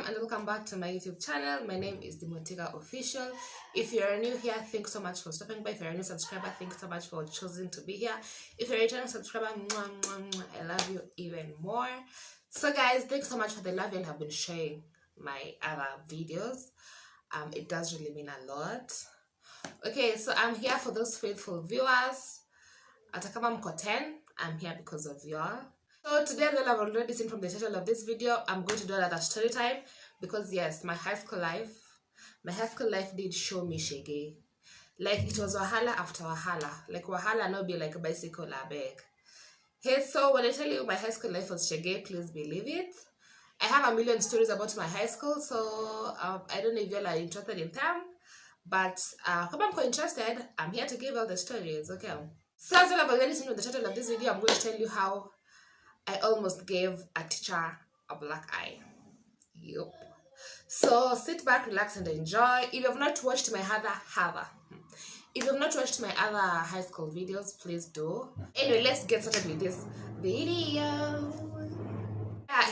and welcome back to my YouTube channel. My name is Demotiga Official. If you're new here, thanks so much for stopping by. If you're a new subscriber, thanks so much for choosing to be here. If you're a returning subscriber, I love you even more. So guys, thanks so much for the love you have been sharing my other videos. It does really mean a lot. Okay, so I'm here for those faithful viewers. Atakama mko 10, I'm here because of y'all. So today, as I've already seen from the title of this video, I'm going to do another story time because yes, my high school life did show me shege. Like it was wahala after wahala. Like wahala no be like a bicycle a bag. Hey, so when I tell you my high school life was shege, please believe it. I have a million stories about my high school, so I don't know if y'all are interested in them, but if I'm quite interested, I'm here to give all the stories. Okay. So as I've already seen with the title of this video, I'm going to tell you how I almost gave a teacher a black eye. Yup. So sit back, relax, and enjoy. If you have not watched my if you have not watched my other high school videos, please do. Anyway, let's get started with this video.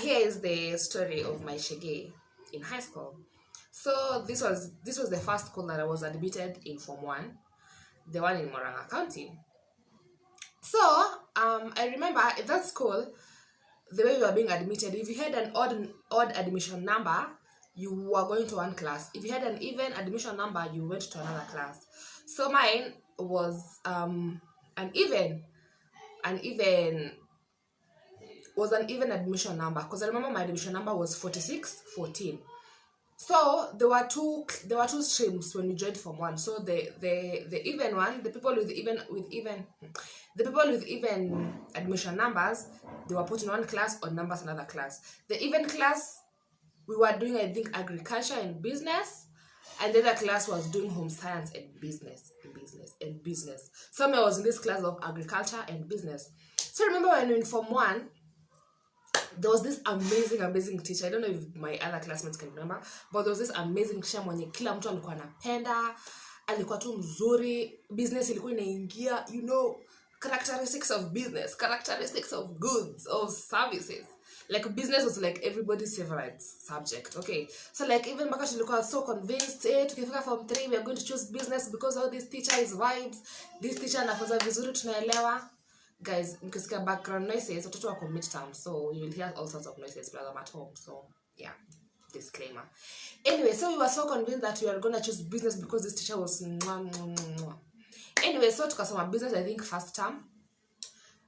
Here is the story of my shege in high school. So this was the first school that I was admitted in Form 1, the one in Moranga County. So I remember at that school, the way you were being admitted, if you had an odd admission number, you were going to one class. If you had an even admission number, you went to another class. So mine was an even admission number, because I remember my admission number was 4614. So there were two streams when we joined Form 1. So the even one, the people with even admission numbers, they were put in one class, or numbers another class. The even class, we were doing, I think, agriculture and business, and the other class was doing home science and business. So I was in this class of agriculture and business. So remember when we were in Form 1, there was this amazing teacher. I don't know if my other classmates can remember, but there was this amazing teacher mwenye kila mtu alikuwa anapenda, alikuwa tu mzuri, business ilikuwa inaingia, you know, characteristics of business, characteristics of goods, of services. Like business was like everybody's favorite subject. Okay, so like even Baka tulikuwa so convinced, tukifika Form 3 we are going to choose business because all this teacher is vibes, this teacher anafunza vizuri tunaelewa. Guys, because background noises, watoto wako midterm, so you will hear all sorts of noises while I'm at home. So yeah, disclaimer. Anyway, so we were so convinced that we are gonna choose business because this teacher was Anyway, so tukasoma business, I think first term.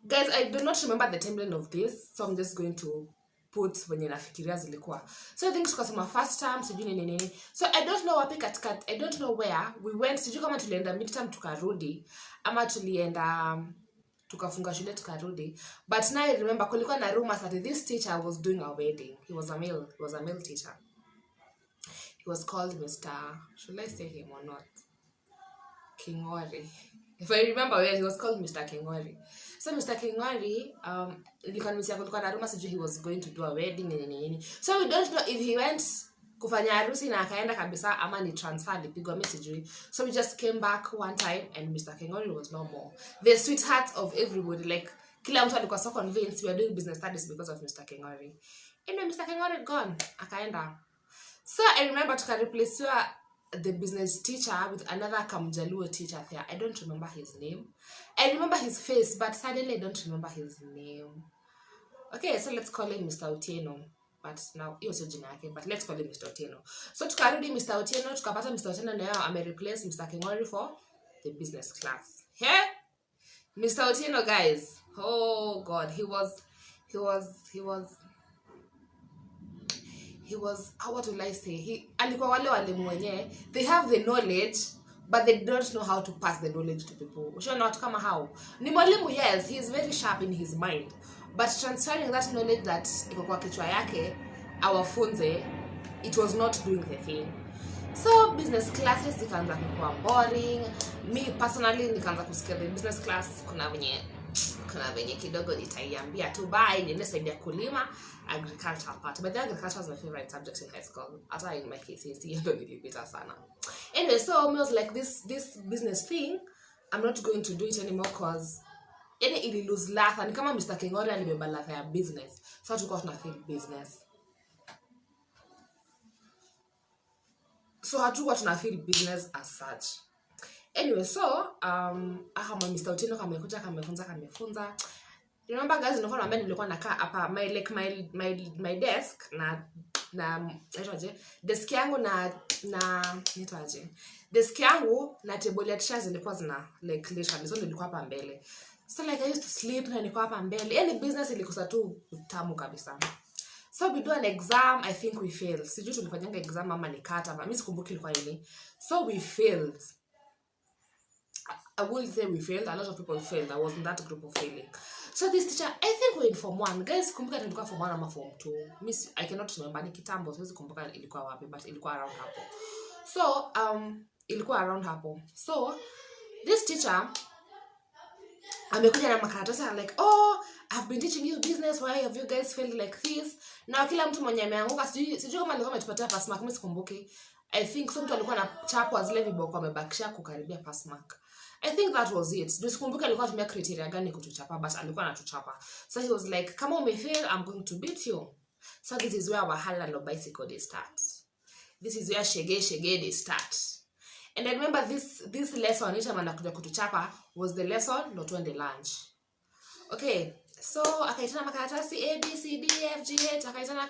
Guys, I do not remember the timeline of this, so I'm just going to put venye nafikiria zilikuwa. So I think tukasoma first term, sijui nini. So I don't know wapi katika, I don't know where we went. Sijui kama tulienda midterm tukarudi ama tulienda tukafunga shule tukarudi. But now I remember kulikuwa na rumors that this teacher was doing a wedding. He was a male teacher. He was called Mr. Should I say him or not? Kingori. If I remember well, he was called Mr. Kingori. So Mr. Kingori, kulikuwa na rumors that he was going to do a wedding. So we don't know if he went kufanya harusi na akaenda kabisa ama ni transfer lipigwa message. So we just came back one time and Mr. Kingori was no more. The sweetheart of everybody, like kila mtu alikuwa so convinced we are doing business studies because of Mr. Kingori. Anyway, Mr. Kingori gone, akaenda. So I remember to replace the business teacher with another Kamjaluo teacher there. I don't remember his name. I remember his face, but suddenly I don't remember his name. Okay, so let's call him Mr. Otieno. But now he was jina yake, but let's call him Mr. Otieno. So tukarudi Mr. Otieno, tukapata Mr. Otieno na yeye replace Mr. Kingori for the business class. Hey, Mr. Otieno, guys. Oh God, he was how what will I say? Alikuwa wale walimu wenye, they have the knowledge, but they don't know how to pass the knowledge to people. Ushaona watu kama how? Ni mwalimu, yes, he is very sharp in his mind. But transferring that knowledge that iko kwa kichwa yake awafunze, it was not doing the thing. So business classes zikaanza kuwa boring. Me personally nikaanza kusikia the business class kuna venye kidogo nitaiambia tu bye, niende side ya kulima, agriculture part. But the agriculture was my favorite subject in high school. Hata in my KCSE ndo nilipita sana. Anyway, so I was like this business thing, I'm not going to do it anymore cause ili lose ladha. Ni kama Mr. Kingori alibeba ladha ya business. So tulikuwa tunafeel business. so hatukuwa tuna feel business as such. Anyway, so kama Mr. Otino kamefunza. Remember guys, nilikuwa nakaa hapa my desk na naitwaje, desk yangu na naitwaje, desk yangu na table ya teachers zilikuwa zina like literally, so nilikuwa hapa mbele. So like I used to sleep na nilikuwa hapa mbele. Any business ilikuwa tu tamu kabisa. So we do an exam, I think we failed. Sijui tulifanyanga exam ama nikata, but mimi sikumbuki ilikuwa nini. So we failed. I wouldn't say we failed, a lot of people failed. I was in that group of failing. So this teacher, I think we're in form 1. Guys, kumbuka tulikuwa form 1 ama form 2. Miss, I cannot remember ni kitambo, siwezi kumbuka ilikuwa wapi, but ilikuwa around hapo. So, ilikuwa around hapo. So, this teacher amekuja na makaratasi like, oh, I've been teaching you business, why have you guys failed like this? Na kila mtu mwenye ameanguka, sijui kama alikuwa ametupatia pass mark, mimi sikumbuki. I think so mtu alikuwa na chapwa zile viboko amebakisha kukaribia pass mark. I think that was it. Nisikumbuka alikuwa anatumia criteria gani kutuchapa, but alikuwa anatuchapa. So he was like, kama umefail, I'm going to beat you. So this is where our halal bicycle they start. This is where shege they start. And I remember this lesson which anakuja kutuchapa was the lesson not when the lunch. Okay, so akaitana makaratasi A B C D E F G H, akaitana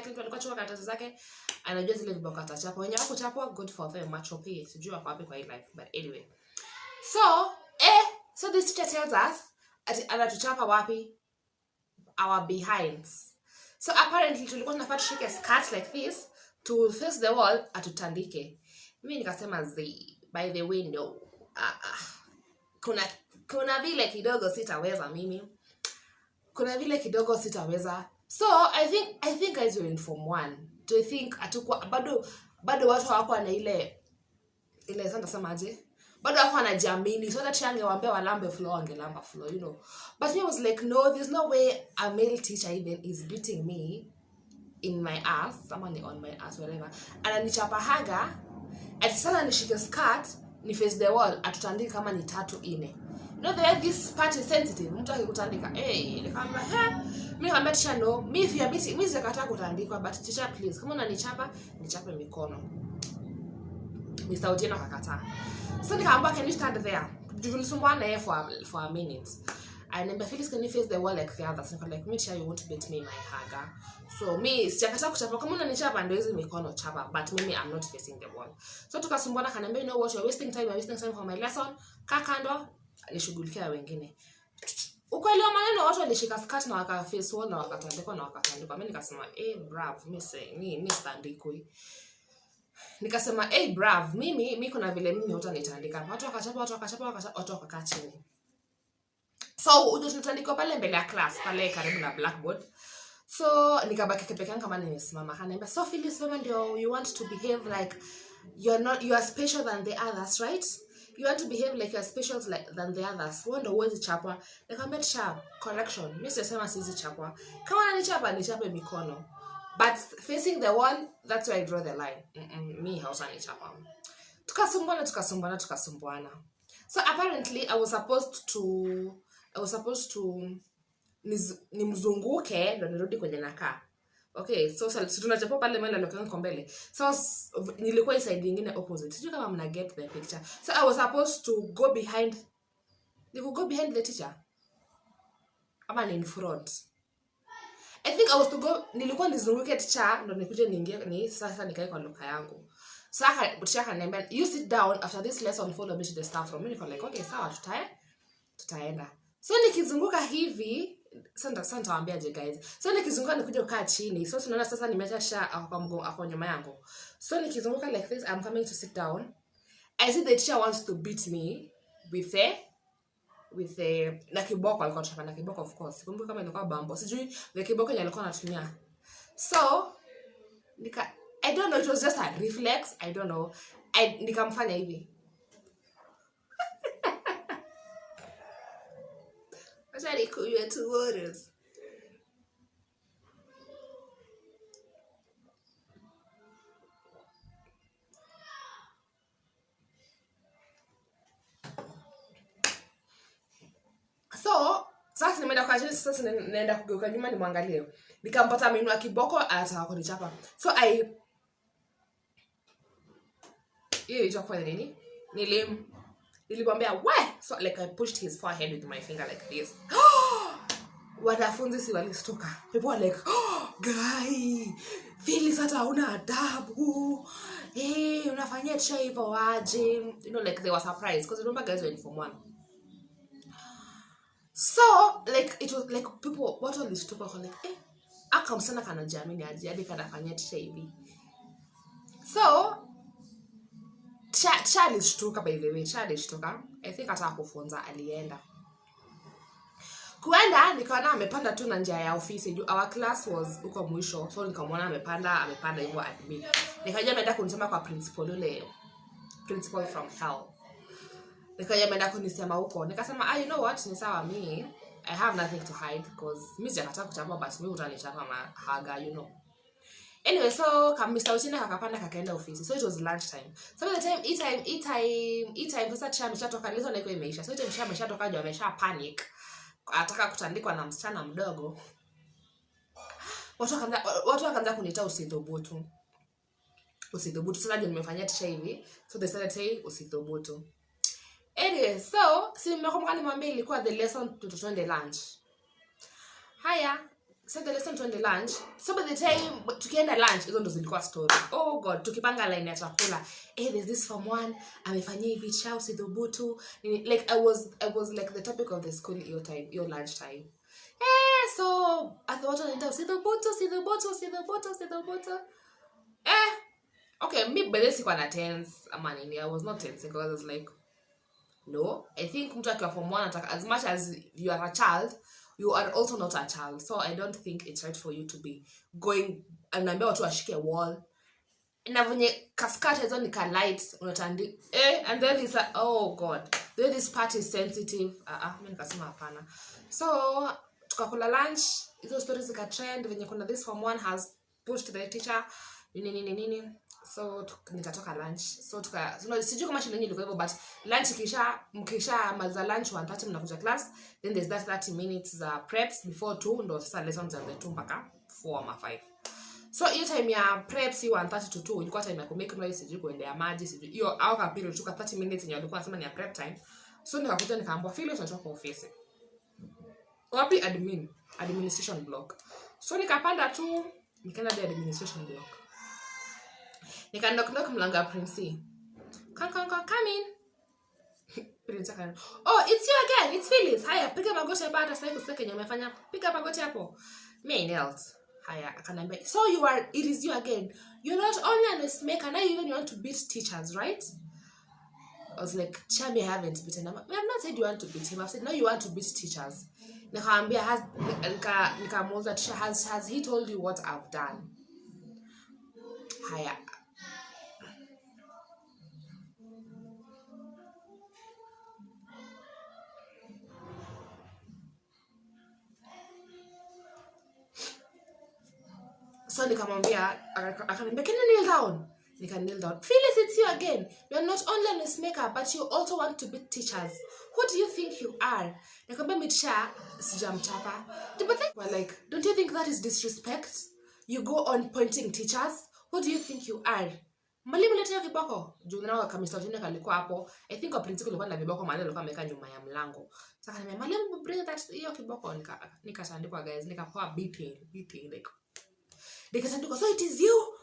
kile alikuwa chukua karatasi zake, anajua zile viboko atachapa. Wenye wako chapwa good for them, much okay. Sijui wako wapi kwa hii life, but anyway. So this teacher tells us anatuchapa wapi? Our behinds. So apparently tulikuwa tunafaa tushike skirts like this to face the wall atutandike. Mimi nikasema by the way no. Kuna vile kidogo sitaweza mimi. Kuna vile kidogo sitaweza. So I think guys were in form 1. Do you think atukwa bado watu hawako na ile sasa samaje? Bado wako anajiamini, so that angewaambia walambe floor angelamba floor, you know. But he was like, no, there's no way a male teacher even is beating me in my ass, someone on my ass, whatever. Ananichapa haga, ati sana nishike skirt, ni face the wall, atutandika kama ni 3 4. You know the way this part is sensitive, mtu akikutandika, nikamwambia, mimi nikamwambia teacher no, mimi if you are beating, mimi sikataka kutandikwa, but teacher please, kama unanichapa, nichape mikono. Mr. Otino akakataa. So nikamwambia, can you stand there? Tulisumbuana for a minute. I remember Phyllis, can you face the wall like the others? And I'm like, me teacher, you want to beat me my haga. So me sijakata kuchapa, kama unanichapa ndio hizi mikono chapa, but mimi I'm not facing the wall. So tukasumbuana, kanambia, you know what, you're wasting time for my lesson. Kaa kando, nishughulikia wengine. Ukweli wa maneno, watu walishika skirt na waka face wall na wakatandikwa. Mimi nikasema, bravo, mimi standikwi. Nikasema, bravo, mimi kuna vile mimi utanitandika. Watu wakakaa chini. So tunatandikwa pale mbele ya class, pale karibu na blackboard. So nikabaki peke yangu kama nimesimama. Akaniambia, so Phyllis, ndio you want to behave like you are special than the others, right? You want to behave like you are special than the others. Wewe ndio uwezi chapwa. Nikamwambia, sharp correction. Mimi sisema siwezi chapwa. Kama ananichapa nichape mikono. But facing the wall, that's where I draw the line. Me hausani chapa. Tukasumbuana. So apparently I was supposed to nimzunguke ndo nirudi kwenye nakaa. Okay, so tunachapa pale mbele lokanga mbele. So nilikuwa side nyingine opposite. Sijui kama mna get the picture. So I was supposed to go behind the teacher. Ama in front. I think I was to go, nilikuwa nizunguke teacher ndo nikuje niingie sasa nikae kwa loka yangu. Sasa teacher akaniambia, you sit down, after this lesson follow me to the staff room. Mimi niko like, okay sawa, tutaenda. So nikizunguka hivi, sasa nitawaambia je guys. So nikizunguka nikuja kukaa chini. So tunaona sasa nimeacha sha kwa nyuma yangu. So nikizunguka like this, I'm coming to sit down. I see the teacher wants to beat me with na kiboko, alikuwa anachapa na kiboko of course. Kumbuka kama ilikuwa bambo. Sijui the kiboko yenye alikuwa anatumia. So I don't know, it was just a reflex, I don't know. Nikamfanya hivi. Acha nikunywe 2 waters. So, sasa nimeenda kwa chini, sasa naenda kugeuka nyuma nimwangalie. Nikampata ameinua kiboko, anataka kunichapa. So Hiyo ilikuwa nini? Nilimwambia, "Why?" So like I pushed his forehead with my finger like this. Wanafunzi si walistuka. People were like, "Oh, guy, Phyllis hata hauna adabu. Hey, unafanyia tisha hivyo aje?" You know, like they were surprised because remember guys were in form 1. So like it was like people what all these people were like, aka msana kana jamini aje hadi kanafanyia tisha hivi. So Charlie alishtuka, by the way. Charlie alishtuka. I think hata kufunza alienda. Kuenda nikaona amepanda tu na njia ya ofisi. Our class was uko mwisho. So nikamwona amepanda hivyo admin. Nikajua ameenda kunisema kwa principal yule principal from hell. Nikajua ameenda kunisema huko. Nikasema, you know what? Ni sawa me. I have nothing to hide because mimi sijakataa kuchapa but mimi utanichapa haga, you know. Anyway, so Mr. Uchina kakapanda kakaenda ofisi. So it was lunch time. So by the time eat time sasa cha ameshatoka lizo na iko imeisha. So time ameshatoka juu amesha panic. Ataka kutandikwa na msichana mdogo. Watu wakaanza kuniita usidhubutu. Sasa ndio nimefanyia tisha hivi. So they started saying usidhubutu. Anyway, so si mnakumbuka nimwambia ilikuwa the lesson to twende lunch. Haya, so the lesson twende lunch. So by the time tukienda lunch hizo ndo zilikuwa story. Oh god, tukipanga line ya chakula. There's this from 1 amefanyia hivi cha usidhubutu. Like I was like the topic of the school your lunch time. So I thought anaenda usidhubutu. Okay, me by this sikuwa na tense ama nini. I was not tense because I was like, no, I think mtu akiwa form 1 as much as you are a child, you are also not a child. So I don't think it's right for you to be going and naambia watu washike wall. Na venye kaskata hizo ni ka lights unatandi and then it's like, oh god, then this part is sensitive. Mimi nikasema hapana. So tukakula lunch, hizo stories zika trend venye kuna this form 1 has pushed the teacher nini. So nikatoka lunch. So sijui kama shule ilikuwa hivyo but lunch mkisha maliza lunch 1:30 mnakuja class, then there's that 30 minutes preps before 2 ndo sasa lessons za 2 mpaka 4 ama 5. So hiyo time ya preps 1:30 to 2 ilikuwa time ya ku make noise, sijui kuendea maji, sijui hiyo au ka period tuka 30 minutes yenye walikuwa nasema ni ya prep time. So nikakuja nikaambiwa Phyllis tunatoka ofisi. Wapi administration block. So nikapanda tu nikaenda the administration block. Knock mlango wa Prince. Come in. Prince akaenda. Oh, it's you again. It's Phyllis. Haya, piga magoti hapa hata sasa kuseka yenye umefanya. Piga magoti hapo. Me nails. Haya, akaniambia, "So it is you again. You're not only a noise maker, now you want to beat teachers, right?" I was like, "Chami, I haven't beaten him. I have not said you want to beat him. I've said, no, you want to beat teachers." Nikamwambia, nikamuuliza teacher, has he told you what I've done? Haya. So nikamwambia, akaniambia, "Can you kneel down?" Nika kneel down. "Phyllis, it's you again. You're not only a noise maker, but you also want to beat teachers. Who do you think you are?" Nikamwambia mitisha sijamchapa. But they were like, "Don't you think that is disrespect? You go on pointing teachers. Who do you think you are?" Mwalimu letea kiboko. Juu nao kama Mr. Uchina kalikuwa hapo. I think kwa principal alikuwa na viboko mahali alikuwa ameweka nyuma ya mlango. Sasa akaniambia, "Mwalimu, bring that hiyo kiboko." Nikatandikwa guys, nikapoa beating like nikatandikwa. "So it is you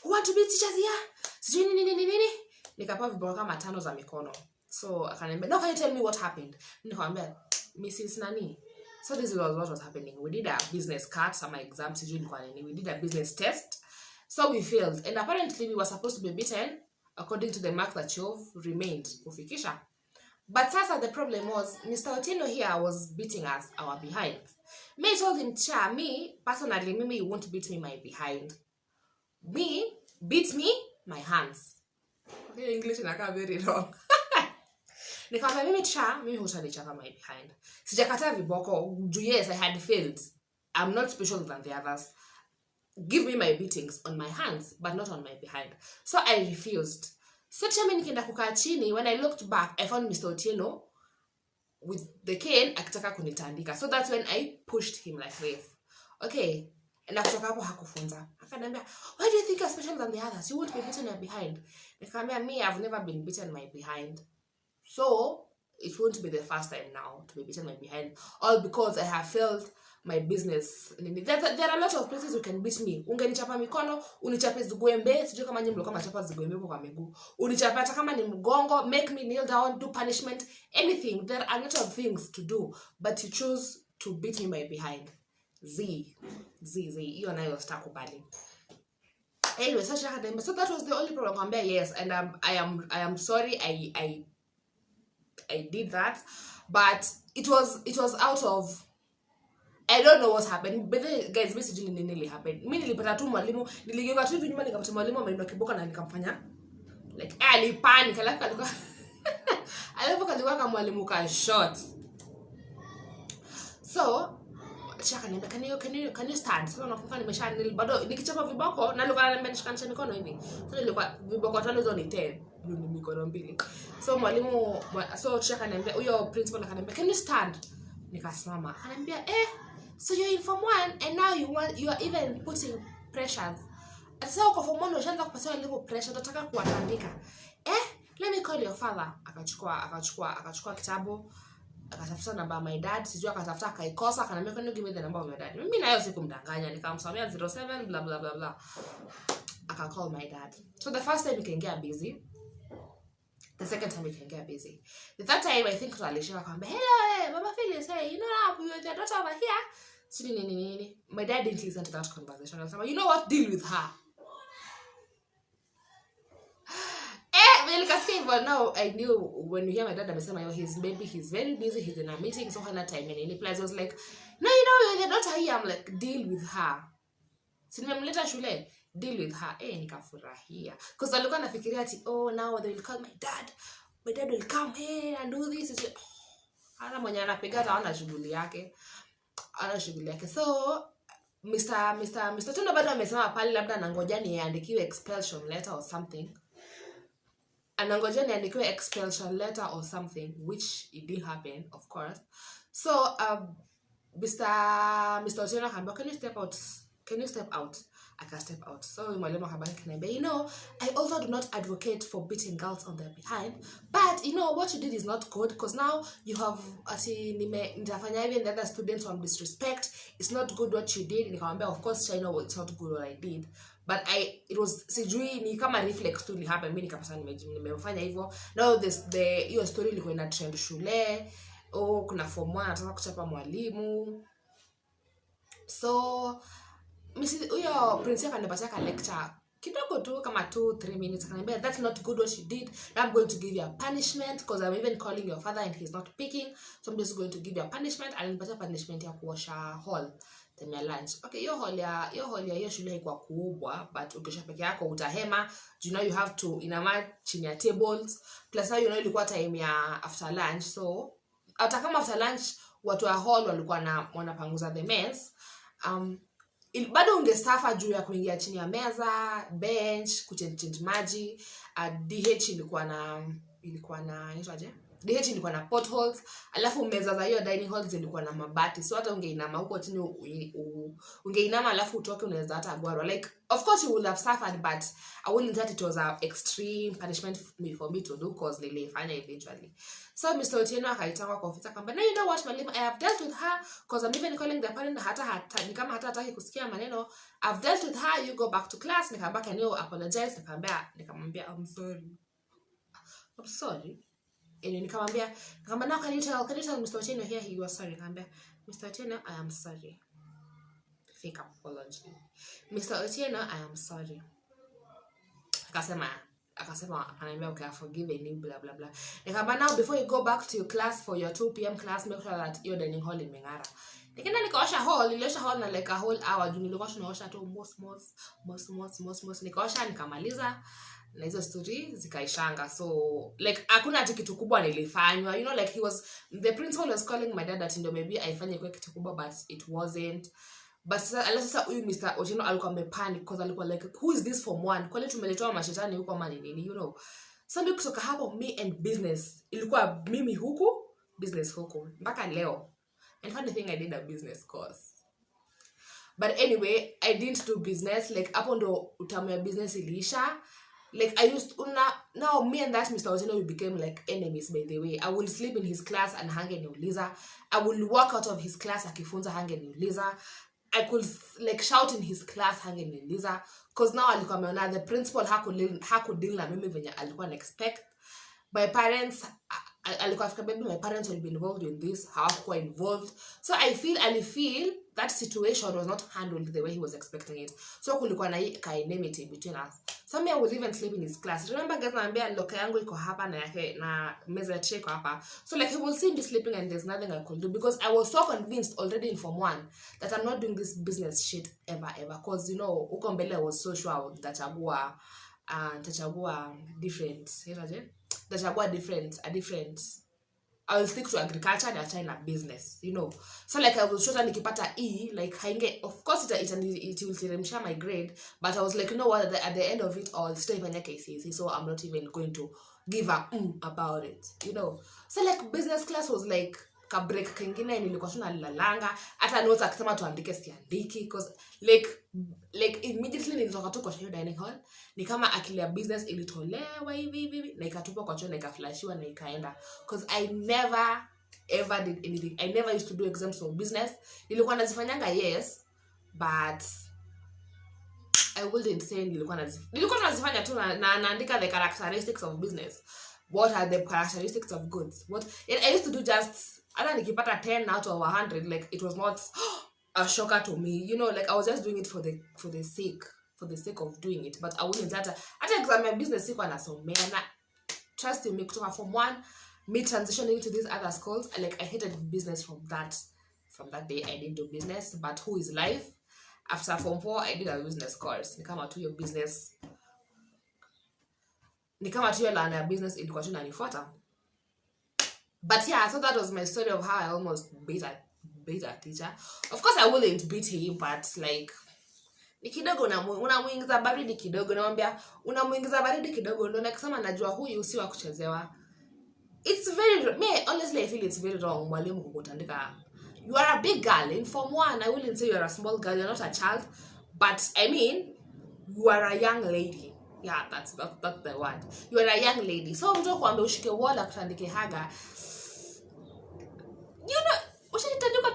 who want to be teachers here?" Sijui nini. Nikapoa viboko kama 5 za mikono. So akaniambia, "No, can you tell me what happened?" Nikamwambia, "Mrs. Nani." So this was what was happening. We did a business card, some exams, sijui ilikuwa nini. We did a business test. So we failed. And apparently we were supposed to be beaten according to the mark that you've remained. Kufikisha. But sasa the problem was, Mr. Otino here was beating us our behind. Me told him, "Cha, me, personally, Mimi, you won't beat me my behind. Me, beat me my hands." Okay, English inakaa very wrong. Nikamwambia, Mimi hutanichapa my behind. Sijakataa viboko. Yes, I had failed. I'm not special than the others. Give me my beatings on my hands, but not on my behind. So I refused. So chami nikienda kukaa chini, when I looked back, I found Mr. Otieno with the cane akitaka kunitandika. So that's when I pushed him like this. Okay. Na kutoka hapo hakufunza. Akaniambia, "Why do you think think you're special than the others. You won't be beaten your behind. Nikamwambia, me, I've never been beaten my behind. So, it won't be the first time now to be beaten my behind. All because I have failed my business. There are a lot of places you can beat me. Ungenichapa mikono, unichape ziguembe, sijui kama nyinyi mlikuwa mnachapa ziguembe kwa miguu. Unichape hata kama ni mgongo, make me kneel down, do punishment, anything. There are a lot of things to do, but you choose to beat me by behind. Z. Hiyo nayo sitakubali. Anyway, so that was the only problem. Yes, and I am sorry I did that, but it was out of, I don't know what happened, but then, guys, basically nini happened. Mimi nilipata tu mwalimu, niligeuka tu hivi nyuma nikapata mwalimu ameinua kiboka na nikamfanya like alipanic, alafu kalikuwa kama mwalimu ka short. So chaka niambia, can you stand? So nakumbuka nimesha bado nikichapa viboko na alikuwa ananiambia nishikanisha mikono hivi. So nilikuwa viboko tano hizo ni 10, ni mikono mbili. So mwalimu, so chaka niambia, huyo principal akaniambia, can you stand? Nikasimama. Akaniambia, so you're in Form 1 and now you are even putting pressures. Sasa uko Form 1 unashaanza kupatiwa level pressure, unataka kuatandika. Let me call your father. Akachukua kitabu, akatafuta namba ya my dad, sijui akatafuta akaikosa, akaniambia, can you give me the number of your dad? Mimi nayo sikumdanganya, nikamsomea 07 blah blah blah blah. Aka call my dad. So the first time he can get busy. The second time he can get busy. The third time I think Alishika come, hello, Mama Phyllis, hey, you know that with your daughter over here. So my dad didn't listen to that conversation. I was like, you know what? Deal with her. But now I knew when you hear my dad say, he's very busy, he's in a meeting, so hana time. And he replies, I was like, no, you know, your daughter here. I'm like, deal with her. So nimemleta shule, deal with her. Nikafurahia. Because alikuwa nafikiria ati, oh, now they will call my dad. My dad will come here and do this. Ana mwenye anapiga hata ana shughuli yake. So Mr. Tuna bado amesema pale labda anangoja niandikiwe expulsion letter or something. Which it didn't happen, of course. So Mr. Otieno akamwambia, can you step out? I can step out. So mwalimu akamwambia, you know, I also do not advocate for beating girls on their behind, but you know what you did is not good, because now you have nitafanya even the other students from disrespect. It's not good what you did. Nikamwambia, of course I know it's not good what I did, but it was sijui ni kama reflex tu happen, mimi nikapata nimefanya hivyo. Now hiyo story ilikuwa ina trend shule. Kuna Form 1 anataka kuchapa mwalimu. So huyo principal akanipatia ka lecture kidogo tu kama 2-3 minutes, akaniambia, that's not good what you did. Now I'm going to give you a punishment, because I'm even calling your father and he's not picking, so I'm just going to give you a punishment. Alinipatia punishment ya kuosha hall time ya lunch. Okay, hiyo hall ya shule haikuwa kubwa, but ukisha peke yako utahema. You know, you have to inama chini ya tables, plus now you know ilikuwa time ya after lunch. So hata kama after lunch watu wa hall walikuwa wanapanguza the mess, bado ungesafa juu ya kuingia chini ya meza, bench, kuchange maji. DH ilikuwa na inaitwaje? DH ilikuwa na potholes, alafu meza za hiyo dining hall zilikuwa na mabati. So hata ungeinama huko chini, ungeinama alafu utoke, unaweza hata agwarwa. Like, of course you would have suffered, but I wouldn't that it was an extreme punishment for me to do, because nilifanya eventually. So Mr. Otieno akaitangwa kwa office akamba, no, you know what, mwalimu, I have dealt with her, because I'm even calling the parent, ni kama hata hataki kusikia maneno. I've dealt with her, you go back to class. Nikamba, can you apologize? Nikamwambia, I'm sorry. Nikamwambia, now can you tell Mr. Otieno here he was sorry? Nikamwambia, Mr. Otieno, I am sorry. Fake apology. Mr. Otieno, I am sorry. Akasema, akaniambia, okay, I forgive you, blah blah blah. Nikamwambia, now before you go back to your class for your 2 p.m. class, make sure that your dining hall imeng'ara. Nikaenda nikaosha hall na like a whole hour. Juu nilikuwa tunaosha tu most. Nikaosha nikamaliza, na hizo story zikaishanga. So like hakuna ati kitu kubwa nilifanywa, you know, like the principal was calling my dad that ndio maybe aifanye kwa kitu kubwa, but it wasn't. But sasa huyu Mr. Otieno alikuwa amepanic, because alikuwa like, who is this Form 1? Kwani tumeletewa mashetani huko ama nini, you know. So mimi kutoka hapo, me and business ilikuwa mimi huku, business huku mpaka leo. And funny thing, I did a business course. But anyway, I didn't do business. Like up on the utamia business ilisha. Like I used now me and that Mr. Otino, we became like enemies. By the way, I will sleep in his class and hang in Lisa. I will walk out of his class akifunza hang in Lisa. I could like shout in his class hang in Lisa. Cause now alikuwa ameona the principal hakudeal na mimi venye alikuwa expect. My parents, maybe my parents will be involved in this, hawakuwa involved. So I feel that situation was not handled the way he was expecting it. So kulikuwa na enmity between us. Some me I would even sleep in his class. Remember guys, naambia loka yangu iko hapa na yake na meza ya iko hapa. So like he will see me sleeping and there's nothing I could do because I was so convinced already in Form 1 that I'm not doing this business shit ever. Because you know, uko mbele I was so sure that tachagua different. A different I will stick to agriculture and China business, you know. So like I was sure nikipata E, like hainge, of course it will teremsha my grade, but I was like, you know what, at the end of it all, still even KCSE, so I'm not even going to give a about it, you know. So like business class was like ka break kingine nilikuwa tunalalanga hata notes akisema tuandike siandiki because like immediately nilitoka tu kwa hiyo dining hall ni kama akili ya business ilitolewa hivi na ikatupwa kwa choo na ikaflashiwa na ikaenda because I never ever did anything. I never used to do exams for business. Nilikuwa nazifanyanga yes, but I wouldn't say nilikuwa nazifanya tu na naandika the characteristics of business. What are the characteristics of goods? I used to do just hata nikipata 10 out of 100, like it was not a shocker to me, you know, like I was just doing it for the sake of doing it, but I wouldn't hata exam ya business siko nasomea na trust me kutoka Form 1 me transitioning to these other schools, like I hated business from that day. I didn't do business, but who is life? After Form 4 I did a business course. Nikama tu your line ya business ilikuwa tu inanifuata. But yeah, so that was my story of how I almost beat a teacher. Of course I wouldn't beat him, but like ni kidogo unamuingiza baridi kidogo, naambia unamuingiza baridi kidogo ndio nakisema najua huyu si wa kuchezewa. It's very me honestly I feel it's very wrong mwalimu kukutandika. You are a big girl in Form 1. I wouldn't say you are a small girl, you're not a child, but I mean you are a young lady. Yeah, that's the word. You are a young lady. So mtu kwambia ushike wall akutandike haga. You know, ushitanduka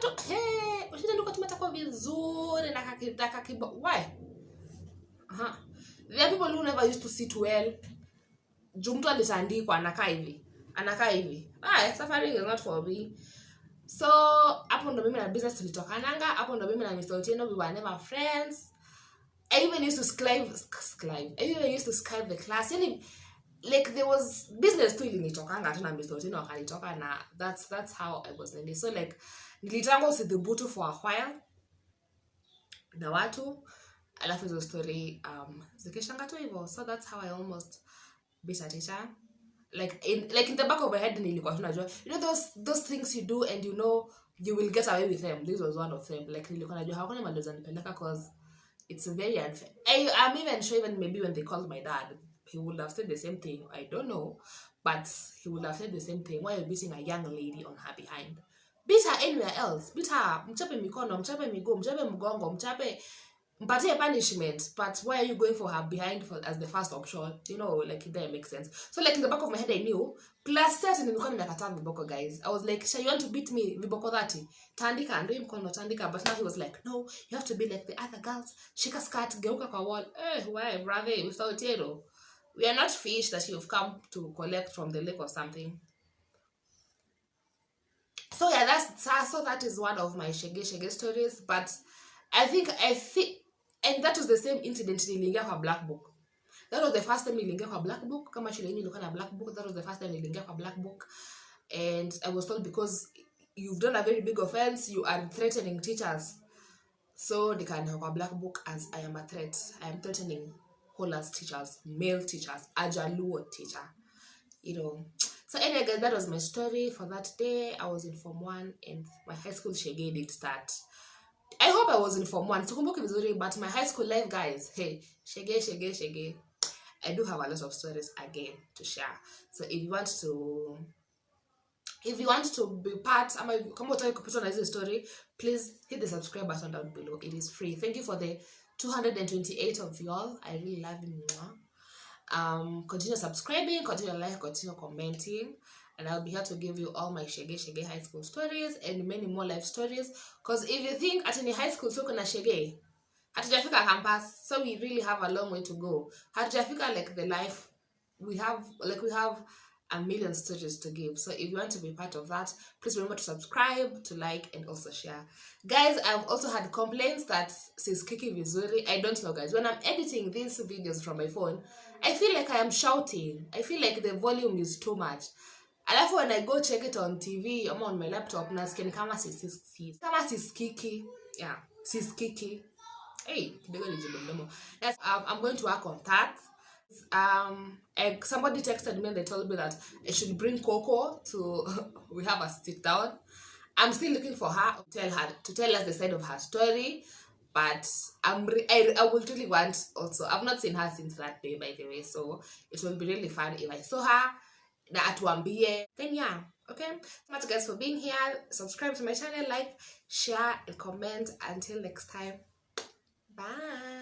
tumetaka vizuri na kakitaka why? There are people who never used to sit well. Jumtu alitandikwa anakaa hivi. Suffering is not for me. So hapo ndo mimi na business tulitokananga. Hapo ndo mimi na Mr. Otino, we were never friends. I even used to scribe the class. Like there was business tu ilinitokanga tu na Mr. Otino akanitoka na that's how I was in it. So like nilitango usidhubutu for a while na watu alafu hizo story zikishanga tu hivyo. So that's how I almost beat a teacher. Like in the back of my head nilikuwa tunajua, you know those things you do and you know you will get away with them. This was one of them. Like nilikuwa najua hakuna mahali zanipeleka cause it's very unfair. I'm even sure even maybe when they called my dad, he would have said the same thing. I don't know, but he would have said the same thing. Why are you beating a young lady on her behind? Beat her anywhere else. Beat her, mchape mikono, mchape miguu, mchape mgongo, mpatie punishment. But why are you going for her behind as the first option? You know, like it doesn't make sense. So like in the back of my head I knew, plus 30 nilikuwa ninakataa viboko guys. I was like, you want to beat me viboko 30? Tandika, ndio mkono tandika. But now he was like, no, you have to be like the other girls. Shika skirt, geuka kwa wall. Why, brother, Mr. Otero? We are not fish that you've come to collect from the lake or something. So yeah, that is one of my shege stories. But I think and that was the same incident niliingia kwa black book. That was the first time niliingia kwa black book. Kama shule yenyewe ilikuwa na black book, that was the first time niliingia kwa black book. And I was told because you've done a very big offense, you are threatening teachers. So nikaandika kwa black book as I am a threat. I am threatening Holas teachers, male teachers, Ajaluo teacher. You know. So anyway guys, that was my story for that day. I was in Form 1 and my high school shege did start. I hope I was in Form 1. Sikumbuki vizuri, but my high school life guys, hey, shege. I do have a lot of stories again to share. So if you want to If you want to be part, come on, put on a story, please hit the subscribe button down below. It is free. Thank you for the 228 of y'all. I really love you. Continue subscribing, continue like, continue commenting, and I'll be here to give you all my shege high school stories and many more life stories. Because if you think at any high school so kuna shege, hatujafika campus, so we really have a long way to go. Hatujafika like the life we have a million stories to give. So if you want to be part of that, please remember to subscribe, to like, and also share. Guys, I've also had complaints that siskiki vizuri. I don't know, guys. When I'm editing these videos from my phone, I feel like I am shouting. I feel like the volume is too much. Alafu when I go check it on TV, I'm on my laptop, nasikia ni kama siskiki. Yeah, siskiki. Hey, yes, I'm going to work on that. Somebody texted me and they told me that I should bring Coco to we have a sit down. I'm still looking for her to tell us the side of her story, but I would really want also. I've not seen her since that day, by the way, so it will be really fun if I saw her. Then yeah, okay. So much, guys, for being here. Subscribe to my channel, like, share, and comment. Until next time, bye.